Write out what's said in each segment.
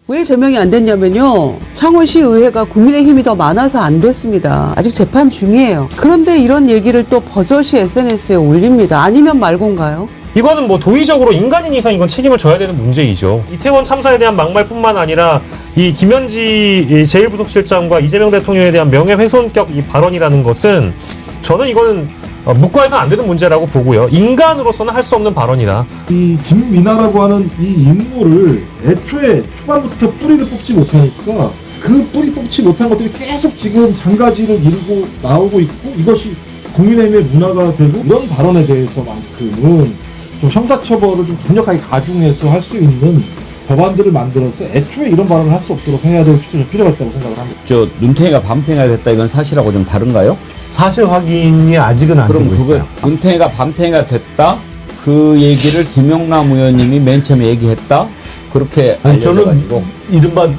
왜 제명이 안 됐냐면요. 창원시 의회가 국민의힘이 더 많아서 안 됐습니다. 아직 재판 중이에요. 그런데 이런 얘기를 또 버젓이 SNS에 올립니다. 아니면 말곤가요? 이거는 뭐 도의적으로 인간인 이상 이건 책임을 져야 되는 문제이죠. 이태원 참사에 대한 막말뿐만 아니라 이 김현지 제1부속실장과 이재명 대통령에 대한 명예훼손격 이 발언이라는 것은 저는 이거는 묵과해서는 안 되는 문제라고 보고요. 인간으로서는 할 수 없는 발언이다. 이 김민아라고 하는 이 인물을 애초에 초반부터 뿌리를 뽑지 못하니까 그 뿌리 뽑지 못한 것들이 계속 지금 장가지를 이루고 나오고 있고, 이것이 국민의힘의 문화가 되고, 이런 발언에 대해서만큼은 좀 형사처벌을 좀 강력하게 가중해서 할 수 있는 법안들을 만들어서 애초에 이런 발언을 할 수 없도록 해야 될 필요가 있다고 생각을 합니다. 저 눈탱이가 밤탱이가 됐다, 이건 사실하고 좀 다른가요? 사실 확인이 아직은 안 되고 있어요. 눈탱이가 밤탱이가 됐다, 그 얘기를 김용남 의원님이 맨 처음에 얘기했다, 그렇게 알려져가지고. 저는 이른바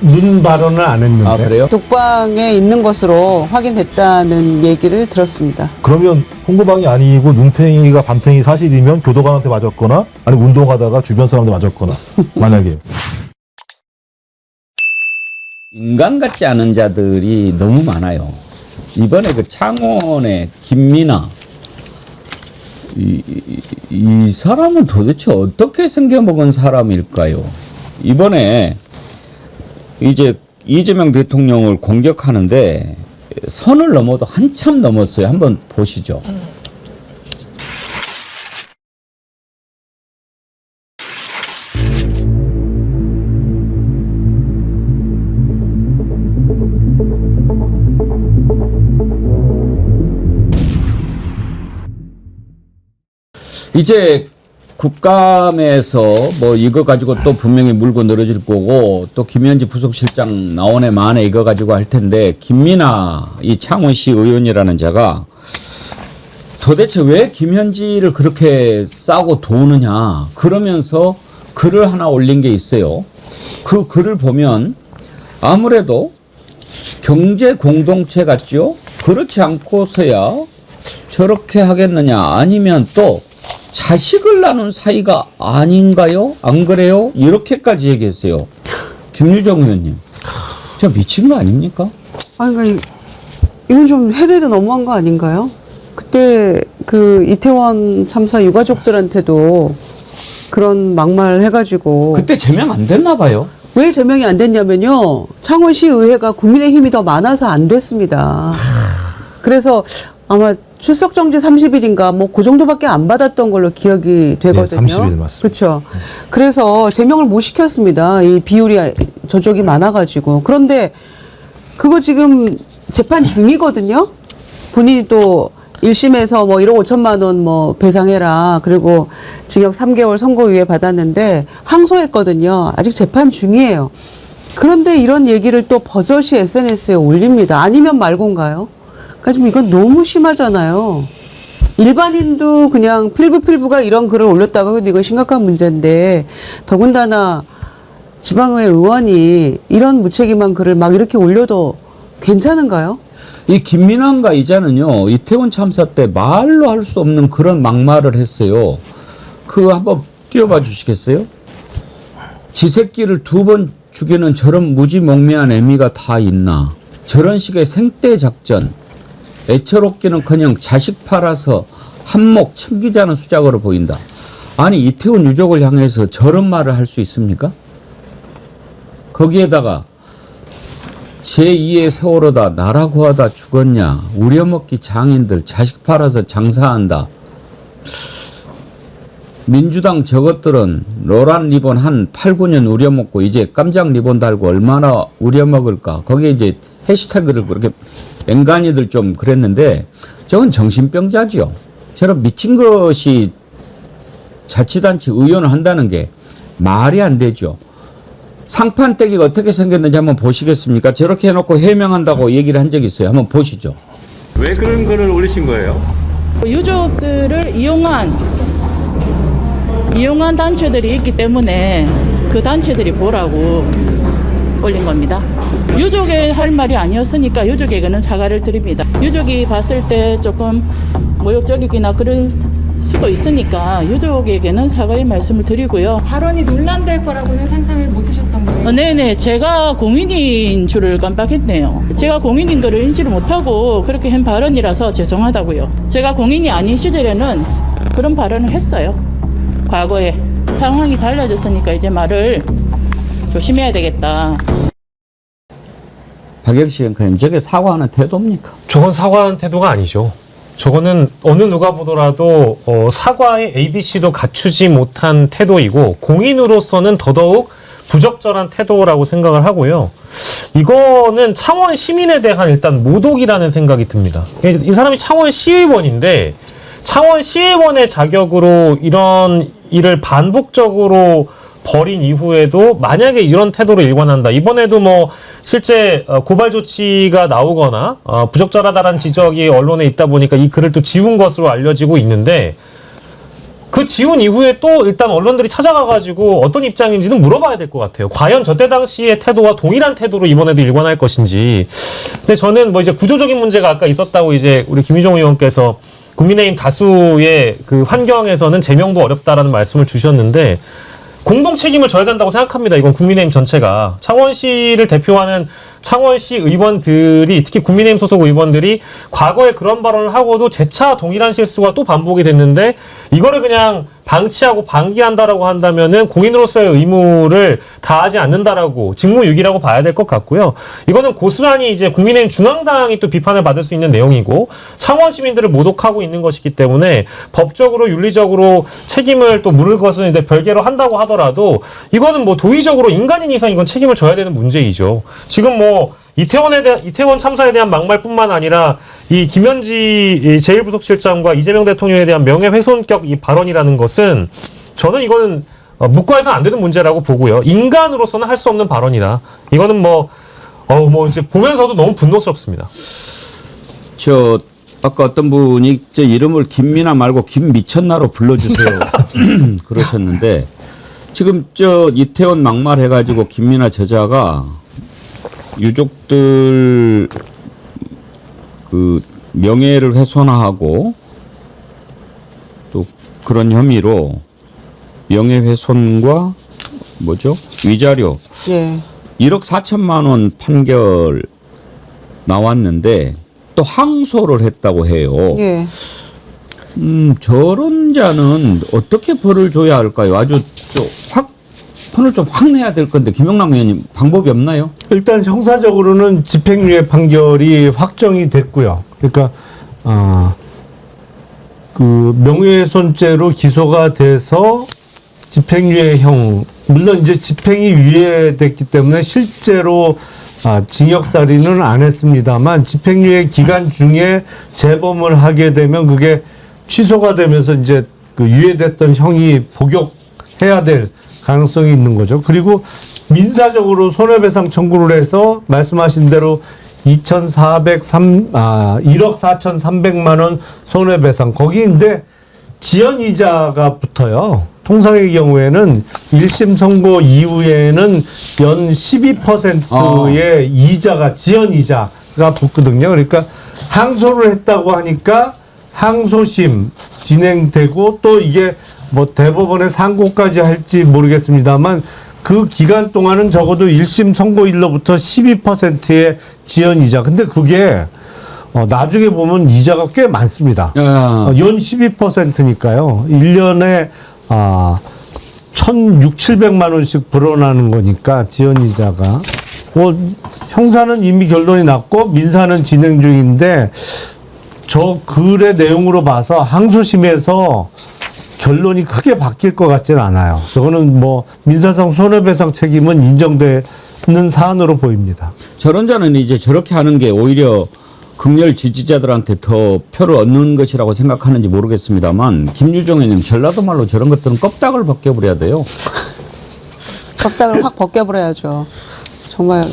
눈 발언을 안 했는데. 아, 그래요? 독방에 있는 것으로 확인됐다는 얘기를 들었습니다. 그러면 홍보방이 아니고 눈탱이가 밤탱이 사실이면 교도관한테 맞았거나, 아니 운동하다가 주변 사람한테 맞았거나, 만약에. 인간 같지 않은 자들이 너무 많아요. 이번에 그 창원의 김민아, 이 사람은 도대체 어떻게 생겨먹은 사람일까요? 이번에 이제 이재명 대통령을 공격하는데 선을 넘어도 한참 넘었어요. 한번 보시죠. 이제 국감에서 뭐 이거 가지고 또 분명히 물고 늘어질 거고, 또 김현지 부속실장 나오네 마네 이거 가지고 할 텐데, 김민아 이 창원시 의원이라는 자가 도대체 왜 김현지를 그렇게 싸고 도우느냐, 그러면서 글을 하나 올린 게 있어요. 그 글을 보면 아무래도 경제 공동체 같죠? 그렇지 않고서야 저렇게 하겠느냐, 아니면 또 자식을 낳은 사이가 아닌가요? 안 그래요? 이렇게까지 얘기했어요. 김유정 의원님, 저 미친 거 아닙니까? 아니, 그러니까 이건 좀 해도 해도 너무한 거 아닌가요? 그때 그 이태원 참사 유가족들한테도 그런 막말 해가지고. 그때 제명 안 됐나 봐요. 왜 제명이 안 됐냐면요. 창원시 의회가 국민의힘이 더 많아서 안 됐습니다. 그래서 아마 출석 정지 30일인가 뭐 그 정도밖에 안 받았던 걸로 기억이 되거든요. 네, 30일 맞습니다. 그렇죠. 그래서 제명을 못 시켰습니다. 이 비율이 저쪽이 많아가지고. 그런데 그거 지금 재판 중이거든요. 본인이 또 1심에서 뭐 1억 5천만 원 뭐 배상해라, 그리고 징역 3개월 선고유예 받았는데 항소했거든요. 아직 재판 중이에요. 그런데 이런 얘기를 또 버젓이 SNS에 올립니다. 아니면 말곤가요? 그러니까 좀 이건 너무 심하잖아요. 일반인도 그냥 필부가 이런 글을 올렸다고 해도 이건 심각한 문제인데, 더군다나 지방의회 의원이 이런 무책임한 글을 막 이렇게 올려도 괜찮은가요? 이 김민환과 이자는요, 이태원 참사 때 말로 할 수 없는 그런 막말을 했어요. 그거 한번 띄워봐 주시겠어요? 지 새끼를 2번 죽이는 저런 무지몽매한 애미가 다 있나? 저런 식의 생떼 작전, 애처롭기는커녕 자식 팔아서 한몫 챙기자는 수작으로 보인다. 아니, 이태원 유족을 향해서 저런 말을 할 수 있습니까? 거기에다가 제2의 세월호다, 나라 구하다 죽었냐, 우려먹기 장인들 자식 팔아서 장사한다. 민주당 저것들은 노란 리본 한 8, 9년 우려먹고 이제 깜장 리본 달고 얼마나 우려먹을까. 거기에 이제 해시태그를 그렇게 앵간이들 좀 그랬는데, 저건 정신병자지요. 저런 미친 것이 자치단체 의원을 한다는 게 말이 안 되죠. 상판떼기가 어떻게 생겼는지 한번 보시겠습니까? 저렇게 해놓고 해명한다고 얘기를 한 적이 있어요. 한번 보시죠. 왜 그런 글을 올리신 거예요? 유족들을 이용한 단체들이 있기 때문에 그 단체들이 보라고 올린 겁니다. 유족의 할 말이 아니었으니까 유족에게는 사과를 드립니다. 유족이 봤을 때 조금 모욕적이거나 그럴 수도 있으니까 유족에게는 사과의 말씀을 드리고요. 발언이 논란될 거라고는 상상을 못 하셨던 거예요? 네네, 제가 공인인 줄을 깜빡했네요. 제가 공인인 거를 인지를 못하고 그렇게 한 발언이라서 죄송하다고요. 제가 공인이 아닌 시절에는 그런 발언을 했어요. 과거에. 상황이 달라졌으니까 이제 말을 조심해야 되겠다. 박영식 앵커님, 저게 사과하는 태도입니까? 저건 사과하는 태도가 아니죠. 저거는 어느 누가 보더라도 사과의 ABC도 갖추지 못한 태도이고 공인으로서는 더더욱 부적절한 태도라고 생각을 하고요. 이거는 창원 시민에 대한 일단 모독이라는 생각이 듭니다. 이 사람이 창원 시의원인데 창원 시의원의 자격으로 이런 일을 반복적으로 벌인 이후에도 만약에 이런 태도로 일관한다. 이번에도 뭐 실제 고발 조치가 나오거나 부적절하다라는 지적이 언론에 있다 보니까 이 글을 또 지운 것으로 알려지고 있는데 그 지운 이후에 또 일단 언론들이 찾아가가지고 어떤 입장인지는 물어봐야 될 것 같아요. 과연 저때 당시의 태도와 동일한 태도로 이번에도 일관할 것인지. 근데 저는 뭐 이제 구조적인 문제가 아까 있었다고 이제 우리 김유정 의원께서 국민의힘 다수의 그 환경에서는 제명도 어렵다라는 말씀을 주셨는데 공동 책임을 져야 된다고 생각합니다. 이건 국민의힘 전체가. 창원시를 대표하는 창원시 의원들이, 특히 국민의힘 소속 의원들이 과거에 그런 발언을 하고도 재차 동일한 실수가 또 반복이 됐는데 이거를 그냥 방치하고 방기한다라고 한다면은 공인으로서의 의무를 다하지 않는다라고 직무유기라고 봐야 될 것 같고요. 이거는 고스란히 이제 국민의힘 중앙당이 또 비판을 받을 수 있는 내용이고 창원 시민들을 모독하고 있는 것이기 때문에 법적으로 윤리적으로 책임을 또 물을 것은 이제 별개로 한다고 하더라도 이거는 뭐 도의적으로 인간인 이상 이건 책임을 져야 되는 문제이죠. 지금 뭐 이태원 참사에 대한 막말뿐만 아니라 이 김현지 제1부속실장과 이재명 대통령에 대한 명예훼손격 이 발언이라는 것은 저는 이거는 묵과해서는 안 되는 문제라고 보고요. 인간으로서는 할 수 없는 발언이다. 이거는 뭐 이제 보면서도 너무 분노스럽습니다. 아까 어떤 분이 저 이름을 김미나 말고 김미쳤나로 불러주세요. 그러셨는데 지금 이태원 막말해가지고 김미나 저자가 유족들 그 명예를 훼손하고 또 그런 혐의로 명예훼손과 위자료 예. 1억 4천만 원 판결 나왔는데 또 항소를 했다고 해요. 예. 저런 자는 어떻게 벌을 줘야 할까요? 아주 손을 좀 확 내야 될 건데 김영남 의원님 방법이 없나요? 일단 형사적으로는 집행유예 판결이 확정이 됐고요. 그러니까 그 명예훼손죄로 기소가 돼서 집행유예형, 물론 이제 집행이 유예됐기 때문에 실제로 징역살이는 안 했습니다만 집행유예 기간 중에 재범을 하게 되면 그게 취소가 되면서 이제 그 유예됐던 형이 복역해야 될 가능성이 있는 거죠. 그리고 민사적으로 손해배상 청구를 해서 말씀하신 대로 1억 4,300만 원 손해배상. 거기인데 지연이자가 붙어요. 통상의 경우에는 1심 선고 이후에는 연 12%의 이자가 지연이자가 붙거든요. 그러니까 항소를 했다고 하니까 항소심 진행되고 또 이게 뭐 대법원에 상고까지 할지 모르겠습니다만 그 기간 동안은 적어도 1심 선고일로부터 12%의 지연이자. 근데 그게 나중에 보면 이자가 꽤 많습니다. 연 12%니까요. 1년에 1,600~1,700만 원씩 불어나는 거니까 지연이자가. 형사는 이미 결론이 났고 민사는 진행 중인데 저 글의 내용으로 봐서 항소심에서 결론이 크게 바뀔 것 같지는 않아요. 저거는 뭐 민사상 손해배상 책임은 인정되는 사안으로 보입니다. 저런 자는 이제 저렇게 하는 게 오히려 극렬 지지자들한테 더 표를 얻는 것이라고 생각하는지 모르겠습니다만 김유정 의원님 전라도 말로 저런 것들은 껍데기를 벗겨버려야 돼요. 껍데기를 확 벗겨버려야죠. 정말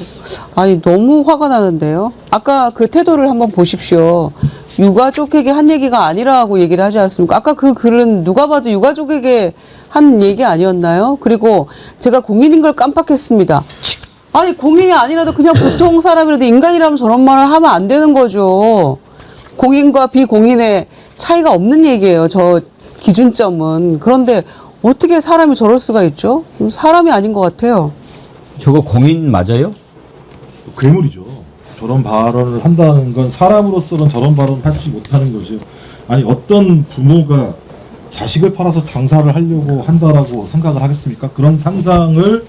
너무 화가 나는데요. 아까 그 태도를 한번 보십시오. 유가족에게 한 얘기가 아니라고 얘기를 하지 않습니까? 아까 그 글은 누가 봐도 유가족에게 한 얘기 아니었나요? 그리고 제가 공인인 걸 깜빡했습니다. 아니 공인이 아니라도 그냥 보통 사람이라도 인간이라면 저런 말을 하면 안 되는 거죠. 공인과 비공인의 차이가 없는 얘기예요. 저 기준점은. 그런데 어떻게 사람이 저럴 수가 있죠? 사람이 아닌 것 같아요. 저거 공인 맞아요? 괴물이죠. 저런 발언을 한다는 건 사람으로서는 저런 발언을 하지 못하는 거죠. 아니 어떤 부모가 자식을 팔아서 장사를 하려고 한다라고 생각을 하겠습니까? 그런 상상을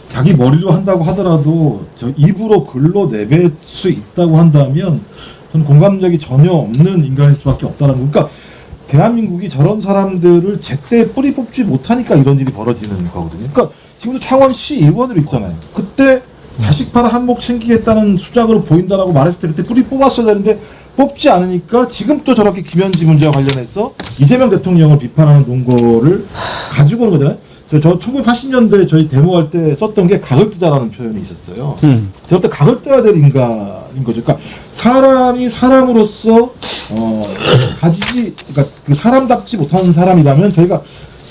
자기 머리로 한다고 하더라도 저 입으로 글로 내뱉을 수 있다고 한다면 저는 공감력이 전혀 없는 인간일 수밖에 없다는 거. 그러니까 대한민국이 저런 사람들을 제때 뿌리 뽑지 못하니까 이런 일이 벌어지는 거거든요. 그러니까 지금도 창원시 의원으로 있잖아요. 그때 자식 팔아 한몫 챙기겠다는 수작으로 보인다라고 말했을 때 그때 뿌리 뽑았어야 되는데 뽑지 않으니까 지금 또 저렇게 김현지 문제와 관련해서 이재명 대통령을 비판하는 논거를 가지고 오는 거잖아요. 저 1980년대 저희 데모할 때 썼던 게 각을 뜨자라는 표현이 있었어요. 저때 각을 떠야 될 인간인 거죠. 그러니까 사람이 사람으로서 그러니까 그 사람답지 못하는 사람이라면 저희가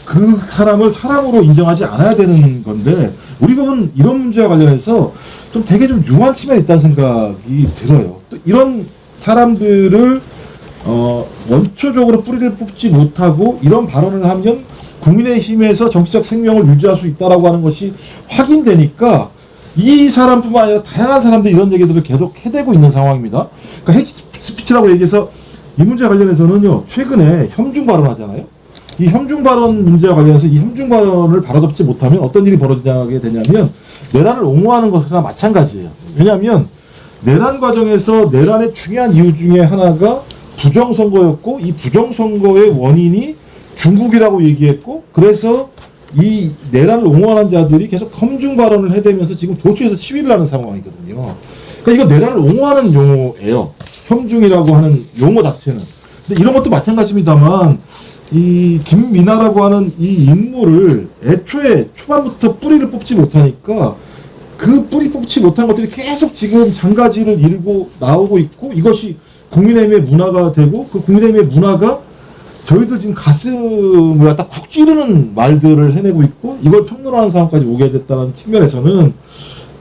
그 사람을 사람으로 인정하지 않아야 되는 건데 우리 법은 이런 문제와 관련해서 좀 되게 좀 유한 측면이 있다는 생각이 들어요. 또 이런 사람들을 원초적으로 뿌리를 뽑지 못하고 이런 발언을 하면 국민의힘에서 정치적 생명을 유지할 수 있다라고 하는 것이 확인되니까 이 사람뿐만 아니라 다양한 사람들이 이런 얘기들을 계속 해대고 있는 상황입니다. 그러니까 헤이트 스피치라고 얘기해서 이 문제와 관련해서는요, 최근에 혐중 발언하잖아요. 이 혐중 발언 문제와 관련해서 이 혐중 발언을 바로잡지 못하면 어떤 일이 벌어지게 되냐면 내란을 옹호하는 것이나 마찬가지예요. 왜냐하면 내란 과정에서 내란의 중요한 이유 중에 하나가 부정선거였고 이 부정선거의 원인이 중국이라고 얘기했고 그래서 이 내란을 옹호하는 자들이 계속 혐중 발언을 해대면서 지금 도처에서 시위를 하는 상황이거든요. 그러니까 이거 내란을 옹호하는 용어예요. 혐중이라고 하는 용어 자체는. 근데 이런 것도 마찬가지입니다만 이 김민아라고 하는 이 인물을 애초에 초반부터 뿌리를 뽑지 못하니까 그 뿌리 뽑지 못한 것들이 계속 지금 장가지를 이루고 나오고 있고 이것이 국민의힘의 문화가 되고 그 국민의힘의 문화가 저희들 지금 가슴을 갖다 쿡 찌르는 말들을 해내고 있고 이걸 평론하는 상황까지 오게 됐다는 측면에서는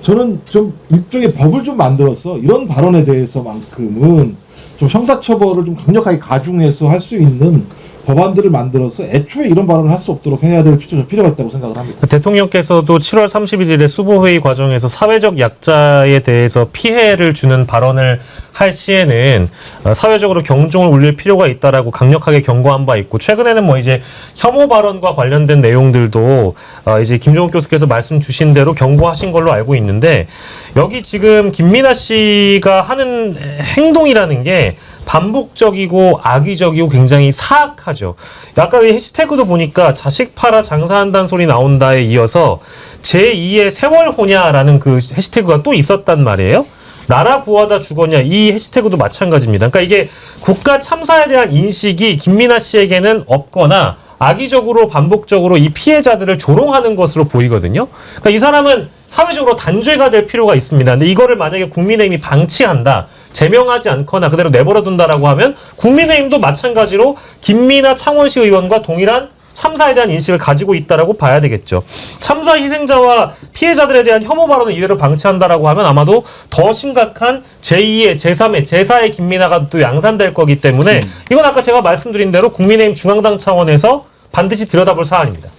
저는 좀 일종의 법을 좀 만들어서 이런 발언에 대해서만큼은 좀 형사처벌을 좀 강력하게 가중해서 할 수 있는 법안들을 만들어서 애초에 이런 발언을 할 수 없도록 해야 될 필요가 있다고 생각을 합니다. 대통령께서도 7월 31일에 수보회의 과정에서 사회적 약자에 대해서 피해를 주는 발언을 할 시에는 사회적으로 경종을 울릴 필요가 있다라고 강력하게 경고한 바 있고 최근에는 뭐 이제 혐오 발언과 관련된 내용들도 이제 김종욱 교수께서 말씀 주신 대로 경고하신 걸로 알고 있는데 여기 지금 김민아 씨가 하는 행동이라는 게 반복적이고 악의적이고 굉장히 사악하죠. 아까 이 해시태그도 보니까 자식 팔아 장사한다는 소리 나온다에 이어서 제2의 세월호냐라는 그 해시태그가 또 있었단 말이에요. 나라 구하다 죽었냐 이 해시태그도 마찬가지입니다. 그러니까 이게 국가 참사에 대한 인식이 김민아 씨에게는 없거나 악의적으로 반복적으로 이 피해자들을 조롱하는 것으로 보이거든요. 그러니까 이 사람은 사회적으로 단죄가 될 필요가 있습니다. 근데 이거를 만약에 국민의힘이 방치한다, 제명하지 않거나 그대로 내버려둔다라고 하면 국민의힘도 마찬가지로 김민아 창원시 의원과 동일한 참사에 대한 인식을 가지고 있다라고 봐야 되겠죠. 참사 희생자와 피해자들에 대한 혐오 발언을 이대로 방치한다라고 하면 아마도 더 심각한 제2의, 제3의, 제4의 김민아가 또 양산될 거기 때문에 이건 아까 제가 말씀드린 대로 국민의힘 중앙당 차원에서 반드시 들여다볼 사안입니다.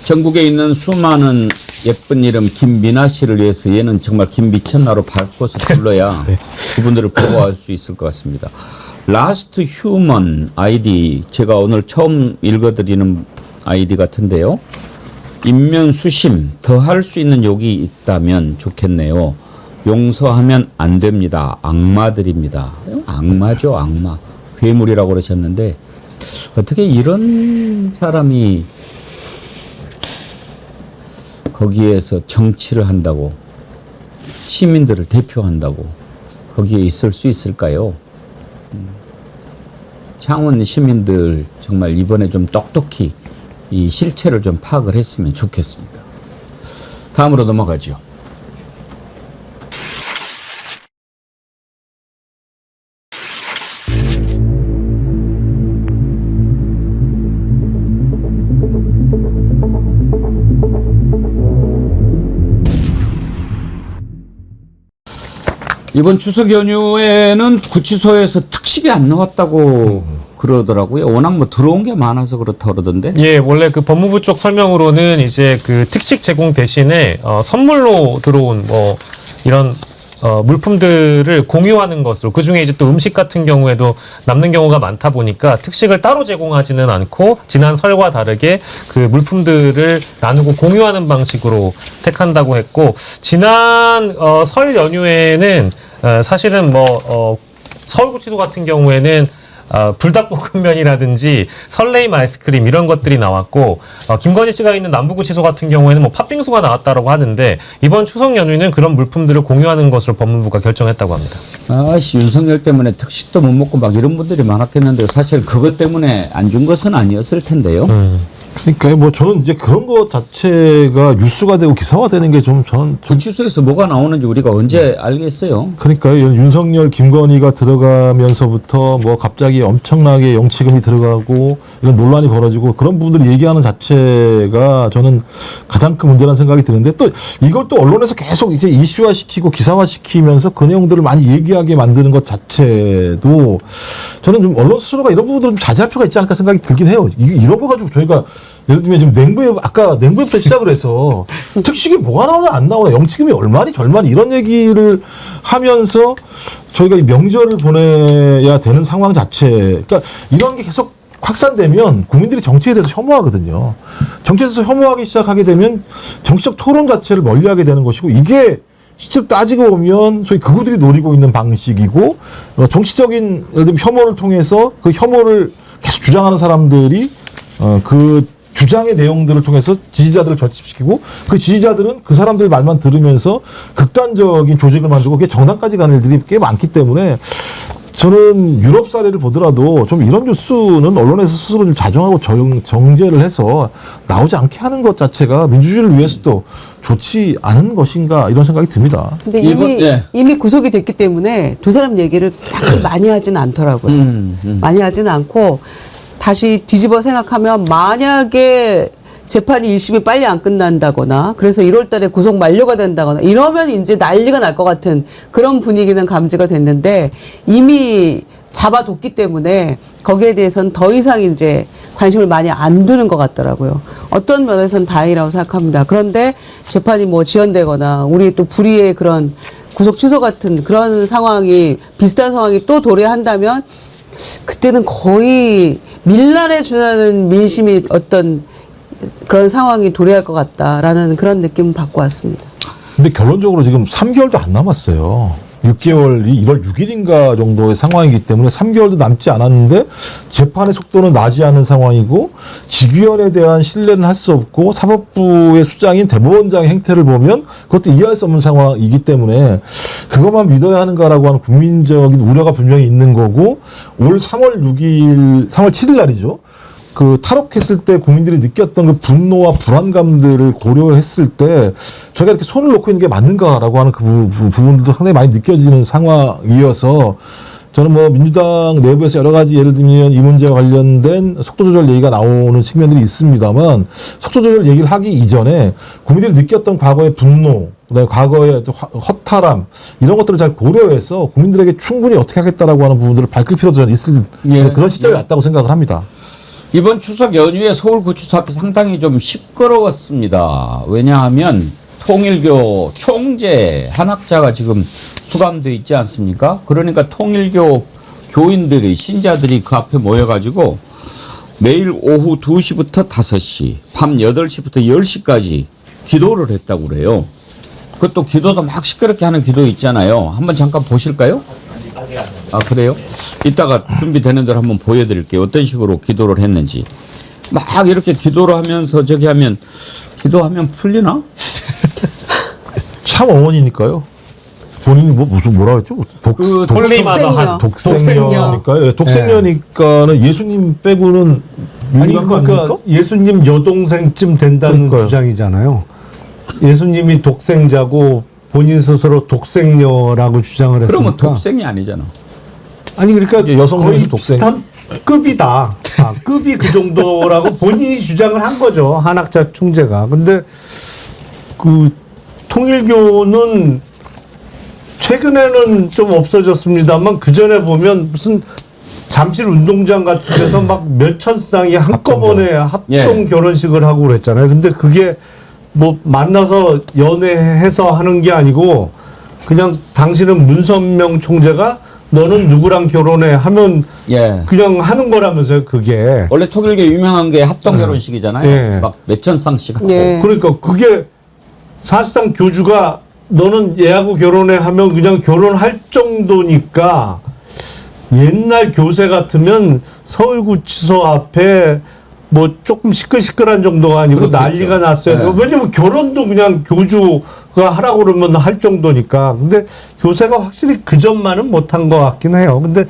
전국에 있는 수많은 예쁜 이름 김민아 씨를 위해서 얘는 정말 김미천나로 바꿔서 불러야 네. 그분들을 보호할 수 있을 것 같습니다. 라스트 휴먼 아이디 제가 오늘 처음 읽어드리는 아이디 같은데요. 인면수심 더 할 수 있는 욕이 있다면 좋겠네요. 용서하면 안 됩니다. 악마들입니다. 악마죠, 악마. 괴물이라고 그러셨는데 어떻게 이런 사람이 거기에서 정치를 한다고 시민들을 대표한다고 거기에 있을 수 있을까요? 창원 시민들 정말 이번에 좀 똑똑히 이 실체를 좀 파악을 했으면 좋겠습니다. 다음으로 넘어가죠. 이번 추석 연휴에는 구치소에서 특식이 안 나왔다고 그러더라고요. 워낙 뭐 들어온 게 많아서 그렇다 그러던데. 예, 원래 그 법무부 쪽 설명으로는 이제 그 특식 제공 대신에 선물로 들어온 뭐 이런 물품들을 공유하는 것으로, 그 중에 이제 또 음식 같은 경우에도 남는 경우가 많다 보니까 특식을 따로 제공하지는 않고 지난 설과 다르게 그 물품들을 나누고 공유하는 방식으로 택한다고 했고, 지난 설 연휴에는 사실은 뭐 서울구치소 같은 경우에는 불닭볶음면이라든지 설레임 아이스크림 이런 것들이 나왔고, 김건희 씨가 있는 남부구치소 같은 경우에는 뭐 팥빙수가 나왔다라고 하는데, 이번 추석 연휴는 그런 물품들을 공유하는 것으로 법무부가 결정했다고 합니다. 아씨, 윤석열 때문에 특식도 못 먹고 막 이런 분들이 많았겠는데 사실 그것 때문에 안 준 것은 아니었을 텐데요. 그러니까 뭐 저는 이제 그런 것 자체가 뉴스가 되고 기사화되는 게 좀 저는 구치소에서 뭐가 나오는지 우리가 언제 알겠어요? 그러니까요. 윤석열, 김건희가 들어가면서부터 뭐 갑자기 엄청나게 영치금이 들어가고 이런 논란이 벌어지고 그런 부분들을 얘기하는 자체가 저는 가장 큰 문제라는 생각이 드는데, 또 이걸 또 언론에서 계속 이제 이슈화 시키고 기사화 시키면서 그 내용들을 많이 얘기하게 만드는 것 자체도 저는 좀 언론 스스로가 이런 부분들을 좀 자제할 필요가 있지 않을까 생각이 들긴 해요. 이런 거 가지고 저희가 예를 들면 지금 아까 냉부에부터 시작을 해서 특식이 뭐가 나오나 안 나오나, 영치금이 얼마니 절마니 이런 얘기를 하면서 저희가 이 명절을 보내야 되는 상황 자체, 그러니까 이런 게 계속 확산되면 국민들이 정치에 대해서 혐오하거든요. 정치에 대해서 혐오하기 시작하게 되면 정치적 토론 자체를 멀리하게 되는 것이고, 이게 실제로 따지고 보면 소위 극우들이 노리고 있는 방식이고, 정치적인 예를 들면 혐오를 통해서 그 혐오를 계속 주장하는 사람들이 그 주장의 내용들을 통해서 지지자들을 결집시키고, 그 지지자들은 그 사람들 말만 들으면서 극단적인 조직을 만들고 그게 정당까지 가는 일들이 꽤 많기 때문에, 저는 유럽 사례를 보더라도 좀 이런 뉴스는 언론에서 스스로 좀 자정하고 정제를 해서 나오지 않게 하는 것 자체가 민주주의를 위해서도 좋지 않은 것인가, 이런 생각이 듭니다. 근데 예. 이미 구속이 됐기 때문에 두 사람 얘기를 딱히 많이 하지는 않더라고요. 많이 하지는 않고, 다시 뒤집어 생각하면 만약에 재판이 1심이 빨리 안 끝난다거나 그래서 1월 달에 구속 만료가 된다거나 이러면 이제 난리가 날 것 같은 그런 분위기는 감지가 됐는데, 이미 잡아뒀기 때문에 거기에 대해서는 더 이상 이제 관심을 많이 안 두는 것 같더라고요. 어떤 면에서는 다행이라고 생각합니다. 그런데 재판이 뭐 지연되거나 우리 또 불의의 그런 구속 취소 같은 그런 상황이, 비슷한 상황이 또 도래한다면 그때는 거의 밀란에 준하는 민심이 어떤 그런 상황이 도래할 것 같다라는 그런 느낌을 받고 왔습니다. 근데 결론적으로 지금 3개월도 안 남았어요. 6개월이 1월 6일인가 정도의 상황이기 때문에 3개월도 남지 않았는데 재판의 속도는 나지 않은 상황이고, 직위원에 대한 신뢰는 할 수 없고, 사법부의 수장인 대법원장의 행태를 보면 그것도 이해할 수 없는 상황이기 때문에 그것만 믿어야 하는가라고 하는 국민적인 우려가 분명히 있는 거고, 올 3월 7일 날이죠. 그 탈옥했을 때 국민들이 느꼈던 그 분노와 불안감들을 고려했을 때 저희가 이렇게 손을 놓고 있는 게 맞는가라고 하는 그 부분들도 상당히 많이 느껴지는 상황이어서, 저는 뭐 민주당 내부에서 여러 가지 예를 들면 이 문제와 관련된 속도조절 얘기가 나오는 측면들이 있습니다만, 속도조절 얘기를 하기 이전에 국민들이 느꼈던 과거의 분노, 그다음에 과거의 허탈함, 이런 것들을 잘 고려해서 국민들에게 충분히 어떻게 하겠다라고 하는 부분들을 밝힐 필요도 저는 있을 그런 시점이 왔다고 생각을 합니다. 이번 추석 연휴에 서울구치소 앞이 상당히 좀 시끄러웠습니다. 왜냐하면 통일교 총재 한학자가 지금 수감돼 있지 않습니까? 그러니까 통일교 교인들이, 신자들이 그 앞에 모여가지고 매일 오후 2시부터 5시, 밤 8시부터 10시까지 기도를 했다고 그래요. 그것도 기도도 막 시끄럽게 하는 기도 있잖아요. 한번 잠깐 보실까요? 아, 그래요? 이따가 준비되는 대로 한번 보여드릴게요. 어떤 식으로 기도를 했는지. 막 이렇게 기도를 하면서 저기 하면, 기도하면 풀리나? 참 어머니니까요. 본인이 뭐라 그랬죠? 독생녀니까요. 예, 독생녀니까는 예수님 빼고는 아니, 유일한 거 그러니까 아닙니까? 예수님 여동생쯤 된다는 그러니까요. 주장이잖아요. 예수님이 독생자고 본인 스스로 독생녀라고 주장을 했으니까. 그러면 독생이 아니잖아. 아니 그러니까 여성 거의 독생. 비슷한 급이다. 급이 그 정도라고 본인이 주장을 한 거죠. 한학자 총재가. 근데 그 통일교는 최근에는 좀 없어졌습니다만 그 전에 보면 무슨 잠실 운동장 같은 데서 막 몇천 쌍이 한꺼번에 합동 결혼식을 하고 그랬잖아요. 근데 그게 뭐 만나서 연애해서 하는 게 아니고 그냥 당신은 문선명 총재가 너는 누구랑 결혼해 하면 예. 그냥 하는 거라면서요, 그게. 원래 통일교 유명한 게 합동 결혼식이잖아요. 예. 막 몇천 쌍씩 하고. 예. 그러니까 그게 사실상 교주가 너는 얘하고 결혼해 하면 그냥 결혼할 정도니까 옛날 교세 같으면 서울구치소 앞에 뭐 조금 시끌시끌한 정도가 아니고 그렇겠죠. 난리가 났어야 돼요. 네. 왜냐면 결혼도 그냥 교주가 하라고 그러면 할 정도니까. 근데 교세가 확실히 그 점만은 못한 것 같긴 해요. 근데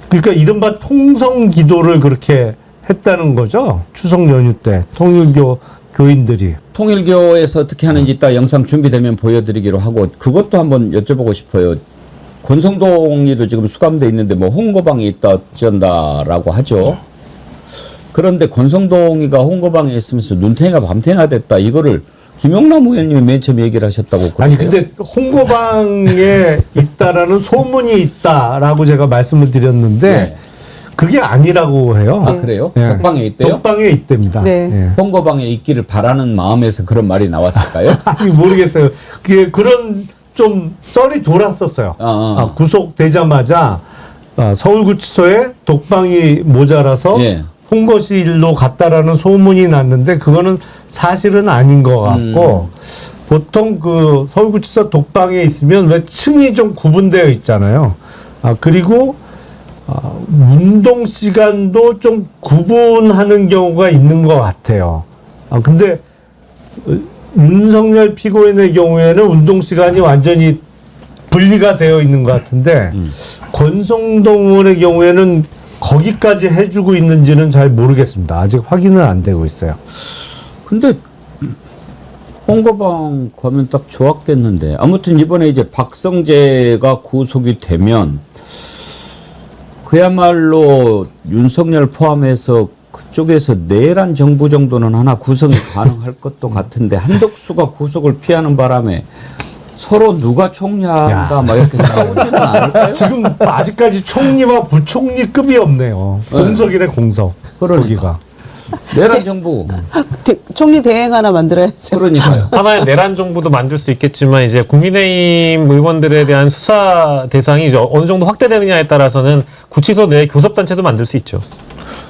그러니까 이른바 통성 기도를 그렇게 했다는 거죠. 추석 연휴 때 통일교 교인들이. 통일교에서 어떻게 하는지 이따 영상 준비되면 보여드리기로 하고 그것도 한번 여쭤보고 싶어요. 권성동이도 지금 수감돼 있는데 뭐 홍거방에 있다 어쩐다라고 하죠. 그런데 권성동이가 홍거방에 있으면서 눈탱이가 밤탱이가 됐다. 이거를 김용남 의원님이 맨 처음 얘기를 하셨다고. 아니 그러세요? 근데 홍거방에 있다라는 소문이 있다라고 제가 말씀을 드렸는데 네. 그게 아니라고 해요. 아 그래요? 예. 독방에 있대요? 독방에 있답니다. 네. 예. 홍거방에 있기를 바라는 마음에서 그런 말이 나왔을까요? 아니 모르겠어요. 그게 그런 좀 썰이 돌았었어요. 구속되자마자 서울구치소에 독방이 모자라서 예. 홍거실로 갔다라는 소문이 났는데 그거는 사실은 아닌 것 같고 보통 그 서울구치소 독방에 있으면 왜 층이 좀 구분되어 있잖아요. 그리고 운동 시간도 좀 구분하는 경우가 있는 것 같아요. 근데 윤석열 피고인의 경우에는 운동 시간이 완전히 분리가 되어 있는 것 같은데 권성동 의원의 경우에는 거기까지 해주고 있는지는 잘 모르겠습니다. 아직 확인은 안 되고 있어요. 근데 홍거방 가면 딱 조악됐는데 아무튼 이번에 이제 박성재가 구속이 되면 그야말로 윤석열 포함해서 그쪽에서 내란 정부 정도는 하나 구성이 가능할 것도 같은데 한덕수가 구속을 피하는 바람에 서로 누가 총리한다 막 이렇게 싸우지는 않을까요? 지금 아직까지 총리와 부총리급이 없네요. 공석이네 공석. 그러니까. 거기가. 내란 정부. 총리 대행 하나 만들어야죠. 그러니까요. 하나의 내란 정부도 만들 수 있겠지만 이제 국민의힘 의원들에 대한 수사 대상이 이제 어느 정도 확대되느냐에 따라서는 구치소 내 교섭단체도 만들 수 있죠.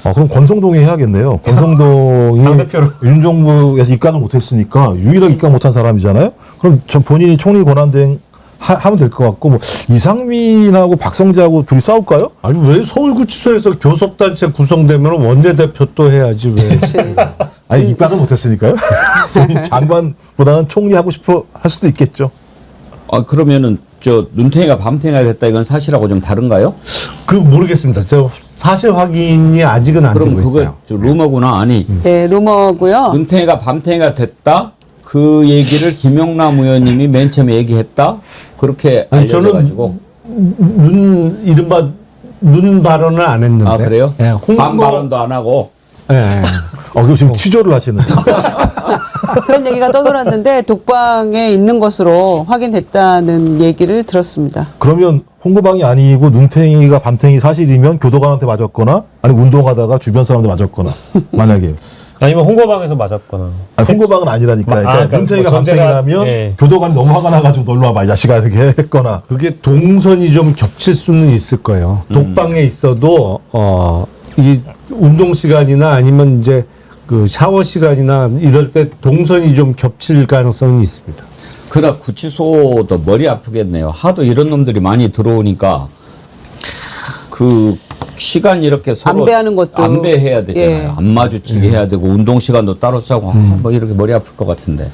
그럼 권성동이 해야겠네요. 권성동이 당대표로. 윤정부에서 입각을 못했으니까 유일하게 입각 못한 사람이잖아요. 그럼 전 본인이 총리 권한대행 하면 될 것 같고 뭐 이상민하고 박성재하고 둘이 싸울까요? 아니 왜 서울구치소에서 교섭단체 구성되면 원내대표 또 해야지 왜? 아니 입각을 못했으니까요. 장관보다는 총리 하고 싶어 할 수도 있겠죠. 그러면은 저 눈탱이가 밤탱이가 됐다 이건 사실하고 좀 다른가요? 그 모르겠습니다. 저 사실 확인이 아직은 안 그럼 되고 그거 있어요. 저 루머구나. 아니 네, 루머고요. 눈탱이가 밤탱이가 됐다. 그 얘기를 김용남 의원님이 맨 처음에 얘기했다. 그렇게 아니, 알려져가지고. 이른바 눈 발언을 안 했는데. 아 그래요? 예, 반 발언도 안 하고. 예. 그럼 지금 취조를 하시는. 그런 얘기가 떠돌았는데 독방에 있는 것으로 확인됐다는 얘기를 들었습니다. 그러면 홍보방이 아니고 눈탱이가 밤탱이 사실이면 교도관한테 맞았거나 아니 운동하다가 주변 사람한테 맞았거나 만약에 아니면 홍거방에서 맞았거나. 아니, 홍보방은 아니라니까. 그러니까 눈탱이가 뭐 전제가- 밤탱이라면 예. 교도관이 너무 화가 나가지고 놀러 와봐 이 자식아 이렇게 했거나. 그게 동선이 좀 겹칠 수는 있을 거예요. 독방에 있어도 이 운동 시간이나 아니면 이제 그 샤워 시간이나 이럴 때 동선이 좀 겹칠 가능성이 있습니다. 그러나 구치소도 머리 아프겠네요. 하도 이런 놈들이 많이 들어오니까 그 시간 이렇게 서로 안배하는 것도. 안배해야 되잖아요. 예. 안 마주치게 해야 되고 운동 시간도 따로 짜고 뭐 이렇게 머리 아플 것 같은데.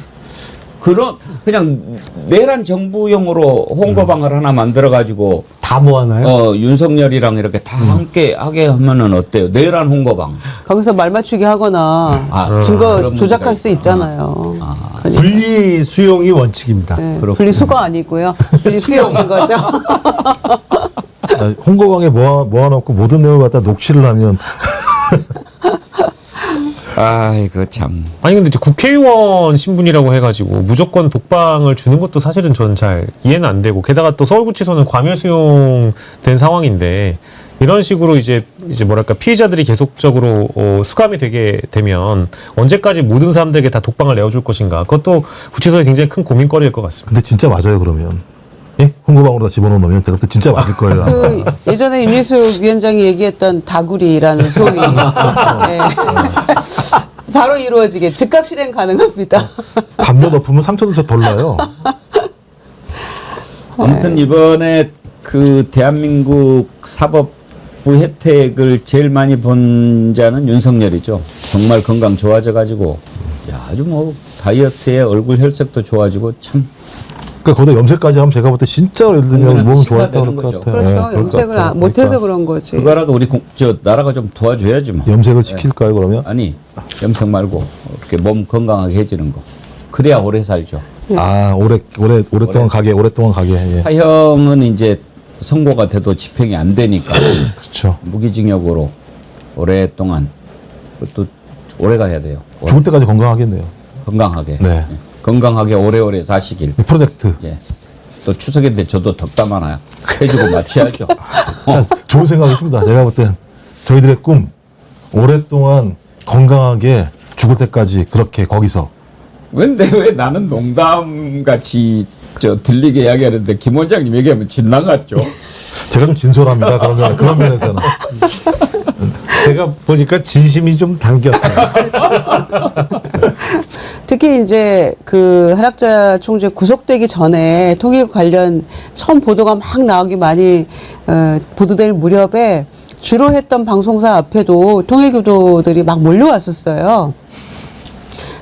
그냥 내란 정부용으로 홍거방을 하나 만들어 가지고 다 모아나요? 윤석열이랑 이렇게 다 함께 하게 하면은 어때요? 내란 홍거방. 거기서 말 맞추기 하거나 증거 그런 조작할 문제가 수 있잖아요. 그러니까, 분리 수용이 원칙입니다. 네, 그렇군요. 분리수거 아니고요. 분리수용인 거죠. 홍보방에 모아놓고 모든 내용을 갖다 녹취를 하면 아이고 참. 아니 근데 이제 국회의원 신분이라고 해가지고 무조건 독방을 주는 것도 사실은 저는 잘 이해는 안 되고 게다가 또 서울구치소는 과밀 수용된 상황인데 이런 식으로 이제 뭐랄까 피의자들이 계속적으로 수감이 되게 되면 언제까지 모든 사람들에게 다 독방을 내어줄 것인가? 그것도 구치소에 굉장히 큰 고민거리일 것 같습니다. 근데 진짜 맞아요 그러면. 예? 홍보방으로 다 집어넣으면 제가 볼때 진짜 맞을 거예요. 그 예전에 임일수 위원장이 얘기했던 다구리라는 소위 예. 바로 이루어지게 즉각 실행 가능합니다. 담요 덮으면 상처도 덜 나요. 아무튼 이번에 그 대한민국 사법부 혜택을 제일 많이 본 자는 윤석열이죠. 정말 건강 좋아져가지고 아주 뭐 다이어트에 얼굴 혈색도 좋아지고 참. 그러니까 거기다 염색까지 하면 제가 볼 때 진짜 예를 들면 몸 좋아졌다 되는 그럴 것 거죠. 같아요. 그렇죠. 예, 그럴 것 염색을 같아요. 못해서 그런 거지. 그거라도 우리 나라가 좀 도와줘야지 뭐. 염색을 시킬까요 그러면? 아니 염색 말고 이렇게 몸 건강하게 해지는 거. 그래야 오래 살죠. 아 오랫동안 가게 예. 사형은 이제 선고가 돼도 집행이 안 되니까 그렇죠. 무기징역으로 오랫동안 또 오래 가야 돼요. 죽을 때까지 건강하겠네요. 건강하게. 네. 예. 건강하게 오래오래 사시길. 이 프로젝트 예. 또 추석인데 저도 덕담 하나 해주고 마쳐야죠. 참 좋은 생각이십니다. 제가 볼 땐 저희들의 꿈 오랫동안 건강하게 죽을 때까지 그렇게 거기서 근데 왜 나는 농담 같이 들리게 이야기하는데 김 원장님 얘기하면 진나갔죠. 제가 좀 진솔합니다. 그런 면에서는 제가 보니까 진심이 좀 당겼어요. 특히 이제 그 한학자 총재 구속되기 전에 통일 관련 처음 보도가 막 나오기 많이 보도될 무렵에 주로 했던 방송사 앞에도 통일교도들이 막 몰려왔었어요.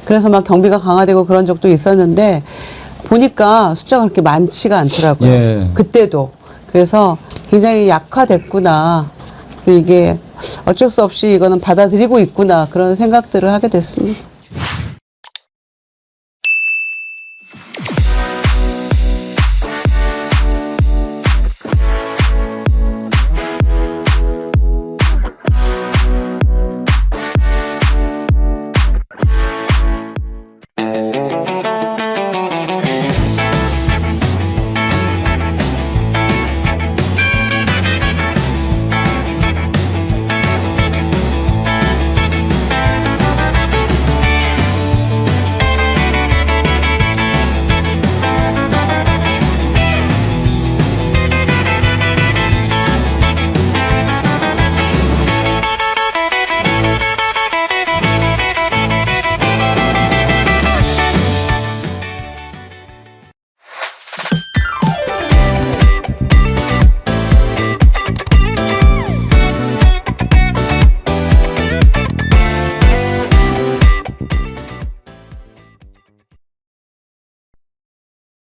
그래서 막 경비가 강화되고 그런 적도 있었는데 보니까 숫자가 그렇게 많지가 않더라고요. 예. 그때도. 그래서 굉장히 약화됐구나. 그리고 이게 어쩔 수 없이 이거는 받아들이고 있구나. 그런 생각들을 하게 됐습니다.